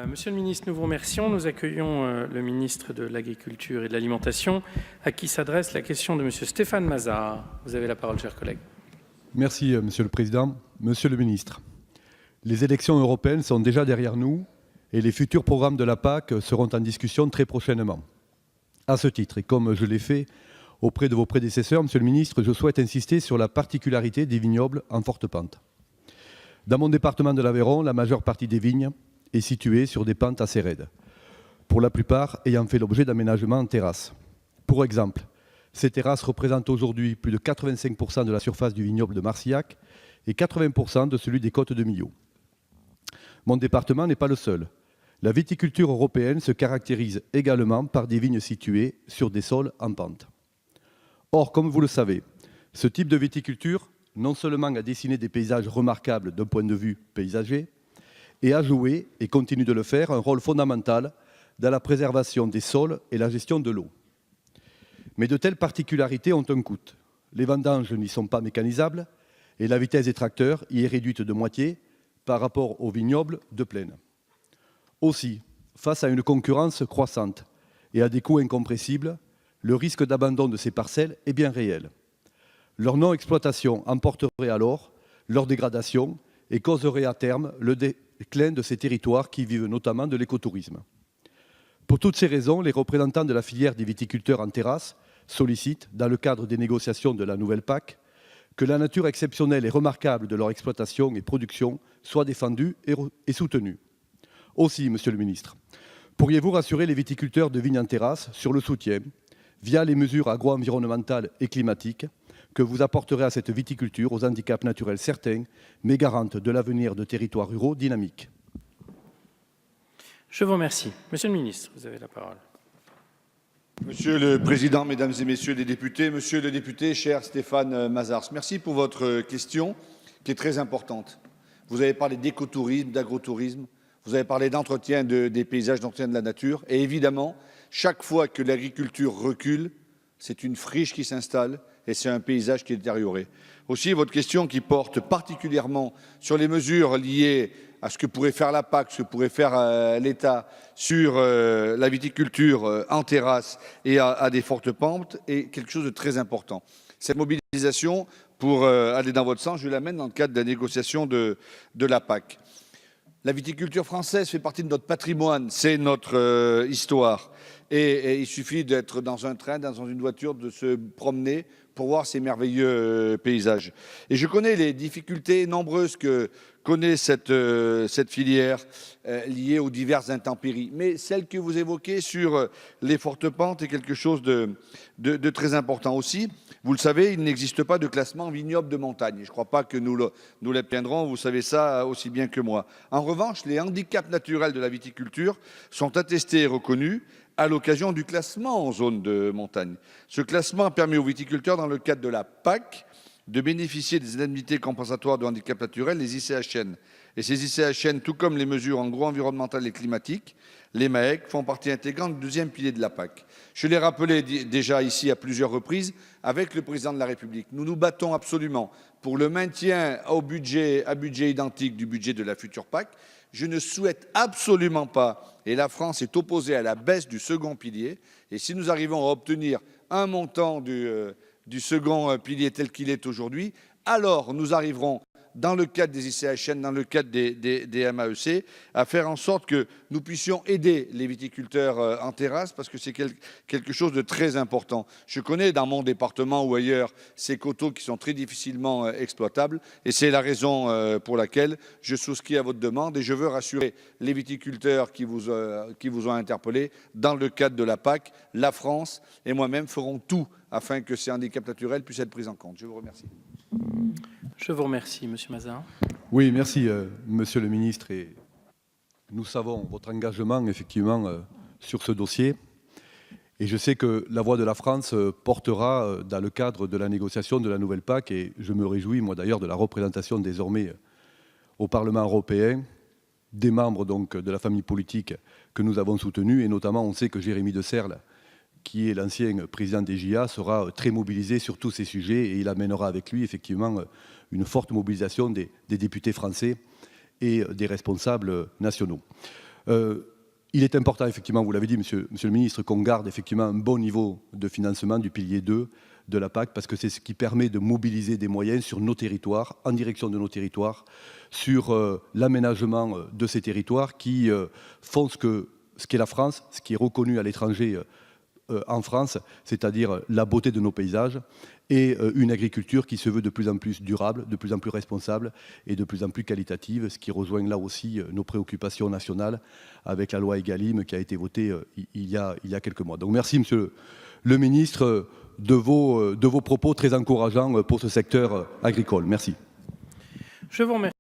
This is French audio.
Monsieur le ministre, nous vous remercions. Nous accueillons le ministre de l'Agriculture et de l'Alimentation, à qui s'adresse la question de Monsieur Stéphane Mazard. Vous avez la parole, cher collègue. Merci, Monsieur le Président. Monsieur le ministre, les élections européennes sont déjà derrière nous et les futurs programmes de la PAC seront en discussion très prochainement. À ce titre, et comme je l'ai fait auprès de vos prédécesseurs, Monsieur le ministre, je souhaite insister sur la particularité des vignobles en forte pente. Dans mon département de l'Aveyron, la majeure partie des vignes est située sur des pentes assez raides, pour la plupart ayant fait l'objet d'aménagements en terrasse. Pour exemple, ces terrasses représentent aujourd'hui plus de 85% de la surface du vignoble de Marcillac et 80% de celui des côtes de Millau. Mon département n'est pas le seul. La viticulture européenne se caractérise également par des vignes situées sur des sols en pente. Or, comme vous le savez, ce type de viticulture non seulement a dessiné des paysages remarquables d'un point de vue paysager, et a joué, et continue de le faire, un rôle fondamental dans la préservation des sols et la gestion de l'eau. Mais de telles particularités ont un coût. Les vendanges n'y sont pas mécanisables et la vitesse des tracteurs y est réduite de moitié par rapport aux vignobles de plaine. Aussi, face à une concurrence croissante et à des coûts incompressibles, le risque d'abandon de ces parcelles est bien réel. Leur non-exploitation emporterait alors leur dégradation et causerait à terme le déclin de ces territoires qui vivent notamment de l'écotourisme. Pour toutes ces raisons, les représentants de la filière des viticulteurs en terrasse sollicitent, dans le cadre des négociations de la nouvelle PAC, que la nature exceptionnelle et remarquable de leur exploitation et production soit défendue et soutenue. Aussi, Monsieur le ministre, pourriez-vous rassurer les viticulteurs de vignes en terrasse sur le soutien, via les mesures agro-environnementales et climatiques, que vous apporterez à cette viticulture aux handicaps naturels certains, mais garantes de l'avenir de territoires ruraux dynamiques? Je vous remercie. Monsieur le ministre, vous avez la parole. Monsieur le Président, Mesdames et Messieurs les députés, Monsieur le député, cher Stéphane Mazars, merci pour votre question qui est très importante. Vous avez parlé d'écotourisme, d'agrotourisme, vous avez parlé d'entretien des paysages, d'entretien de la nature. Et évidemment, chaque fois que l'agriculture recule, c'est une friche qui s'installe et c'est un paysage qui est détérioré. Aussi, votre question qui porte particulièrement sur les mesures liées à ce que pourrait faire la PAC, ce que pourrait faire l'État sur la viticulture en terrasse et à des fortes pentes est quelque chose de très important. Cette mobilisation, pour aller dans votre sens, je l'amène dans le cadre de la négociation de la PAC. La viticulture française fait partie de notre patrimoine, c'est notre histoire. Et il suffit d'être dans un train, dans une voiture, de se promener pour voir ces merveilleux paysages. Et je connais les difficultés nombreuses que connaît cette filière liée aux diverses intempéries. Mais celle que vous évoquez sur les fortes pentes est quelque chose de très important aussi. Vous le savez, il n'existe pas de classement vignoble de montagne. Je ne crois pas que nous l'obtiendrons, vous savez ça aussi bien que moi. En revanche, les handicaps naturels de la viticulture sont attestés et reconnus à l'occasion du classement en zone de montagne. Ce classement permet aux viticulteurs, dans le cadre de la PAC, de bénéficier des indemnités compensatoires de handicap naturel, les ICHN. Et ces ICHN, tout comme les mesures agro-environnementales et climatiques, les MAEC, font partie intégrante du deuxième pilier de la PAC. Je l'ai rappelé déjà ici à plusieurs reprises avec le président de la République. Nous nous battons absolument pour le maintien à budget identique du budget de la future PAC. Je ne souhaite absolument pas, et la France est opposée à la baisse du second pilier, et si nous arrivons à obtenir un montant du second pilier tel qu'il est aujourd'hui, alors nous arriverons, dans le cadre des ICHN, dans le cadre des MAEC, à faire en sorte que nous puissions aider les viticulteurs en terrasse, parce que c'est quelque chose de très important. Je connais dans mon département ou ailleurs ces coteaux qui sont très difficilement exploitables, et c'est la raison pour laquelle je souscris à votre demande, et je veux rassurer les viticulteurs qui vous ont interpellé. Dans le cadre de la PAC, la France et moi-même ferons tout afin que ces handicaps naturels puissent être pris en compte. Je vous remercie. Je vous remercie, Monsieur Mazard. Oui, merci, Monsieur le ministre. Et nous savons votre engagement, effectivement, sur ce dossier. Et je sais que la voix de la France portera dans le cadre de la négociation de la nouvelle PAC. Et je me réjouis, moi d'ailleurs, de la représentation désormais au Parlement européen des membres donc, de la famille politique que nous avons soutenus. Et notamment, on sait que Jérémy de Serle, qui est l'ancien président des JA, sera très mobilisé sur tous ces sujets et il amènera avec lui effectivement une forte mobilisation des députés français et des responsables nationaux. Il est important, effectivement, vous l'avez dit, monsieur le ministre, qu'on garde effectivement un bon niveau de financement du pilier 2 de la PAC, parce que c'est ce qui permet de mobiliser des moyens sur nos territoires, en direction de nos territoires, sur l'aménagement de ces territoires qui font ce qu'est la France, ce qui est reconnu à l'étranger en France, c'est-à-dire la beauté de nos paysages et une agriculture qui se veut de plus en plus durable, de plus en plus responsable et de plus en plus qualitative, ce qui rejoint là aussi nos préoccupations nationales avec la loi Egalim qui a été votée il y a quelques mois. Donc merci monsieur le ministre de vos propos très encourageants pour ce secteur agricole. Merci. Je vous remercie.